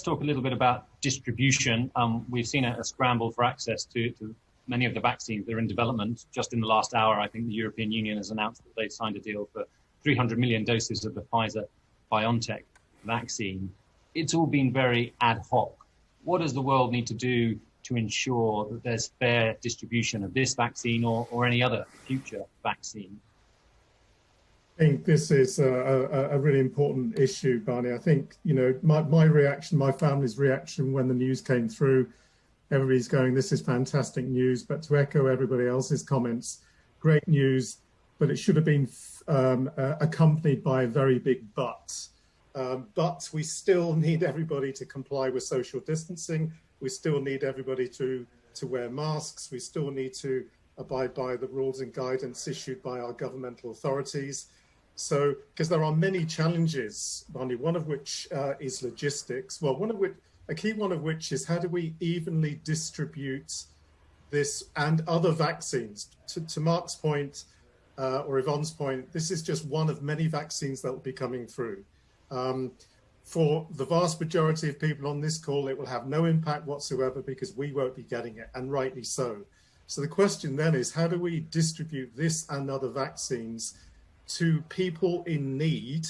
talk a little bit about distribution. We've seen a scramble for access to many of the vaccines that are in development. Just in the last hour, I think the European Union has announced that they've signed a deal for 300 million doses of the Pfizer-BioNTech vaccine. It's all been very ad hoc. What does the world need to do to ensure that there's fair distribution of this vaccine or any other future vaccine? I think this is a really important issue, Barney. I think, my reaction, my family's reaction when the news came through, everybody's going, this is fantastic news. But to echo everybody else's comments, great news, but it should have been accompanied by a very big but. But we still need everybody to comply with social distancing. We still need everybody to wear masks. We still need to abide by the rules and guidance issued by our governmental authorities. So, because there are many challenges, Barney, one of which is logistics. Well, a key one of which is how do we evenly distribute this and other vaccines? To Marc's point, or Yvonne's point, this is just one of many vaccines that will be coming through. For the vast majority of people on this call, it will have no impact whatsoever because we won't be getting it, and rightly so. So the question then is, how do we distribute this and other vaccines to people in need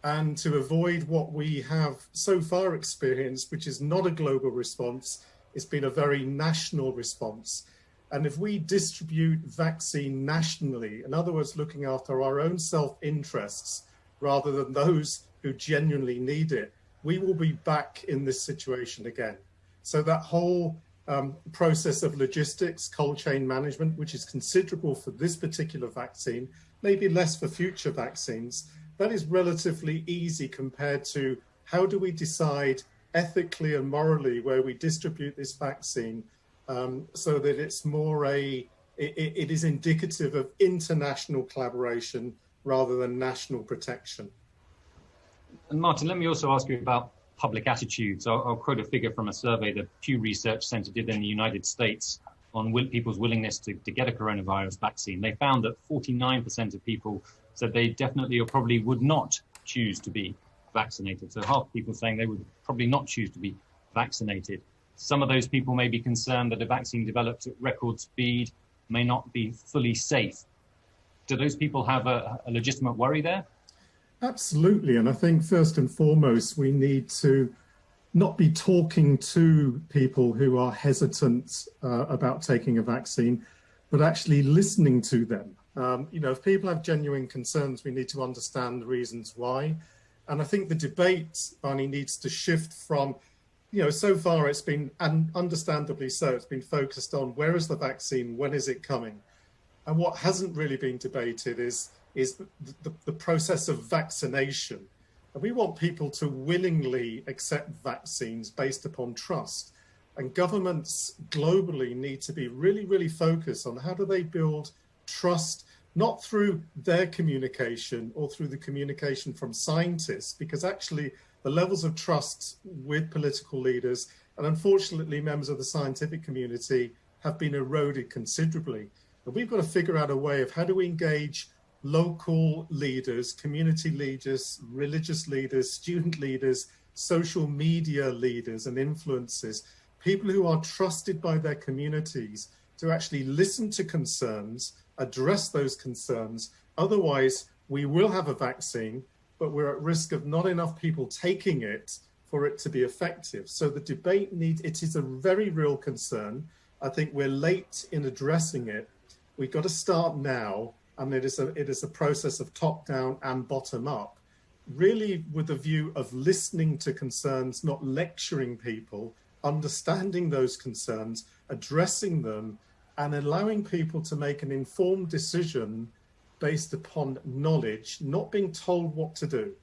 and to avoid what we have so far experienced, which is not a global response, it's been a very national response. And if we distribute vaccine nationally, in other words, looking after our own self-interests rather than those who genuinely need it, we will be back in this situation again. So that whole process of logistics, cold chain management, which is considerable for this particular vaccine, maybe less for future vaccines, that is relatively easy compared to how do we decide ethically and morally where we distribute this vaccine so that it's more it is indicative of international collaboration rather than national protection. And Martin, let me also ask you about public attitudes. I'll quote a figure from a survey the Pew Research Center did in the United States on people's willingness to get a coronavirus vaccine. They found that 49% of people said they definitely or probably would not choose to be vaccinated. So half people saying they would probably not choose to be vaccinated. Some of those people may be concerned that a vaccine developed at record speed may not be fully safe. Do those people have a legitimate worry there? Absolutely. And I think first and foremost, we need to not be talking to people who are hesitant about taking a vaccine, but actually listening to them. If people have genuine concerns, we need to understand the reasons why. And I think the debate, Barney, needs to shift from, so far it's been, and understandably so, it's been focused on where is the vaccine, when is it coming? And what hasn't really been debated is the process of vaccination. And we want people to willingly accept vaccines based upon trust. And governments globally need to be really, really focused on how do they build trust, not through their communication or through the communication from scientists, because actually the levels of trust with political leaders and unfortunately members of the scientific community have been eroded considerably. And we've got to figure out a way of how do we engage local leaders, community leaders, religious leaders, student leaders, social media leaders and influencers, people who are trusted by their communities to actually listen to concerns, address those concerns. Otherwise, we will have a vaccine, but we're at risk of not enough people taking it for it to be effective. So the debate it is a very real concern. I think we're late in addressing it. We've got to start now. And it is a process of top down and bottom up, really with a view of listening to concerns, not lecturing people, understanding those concerns, addressing them, and allowing people to make an informed decision based upon knowledge, not being told what to do.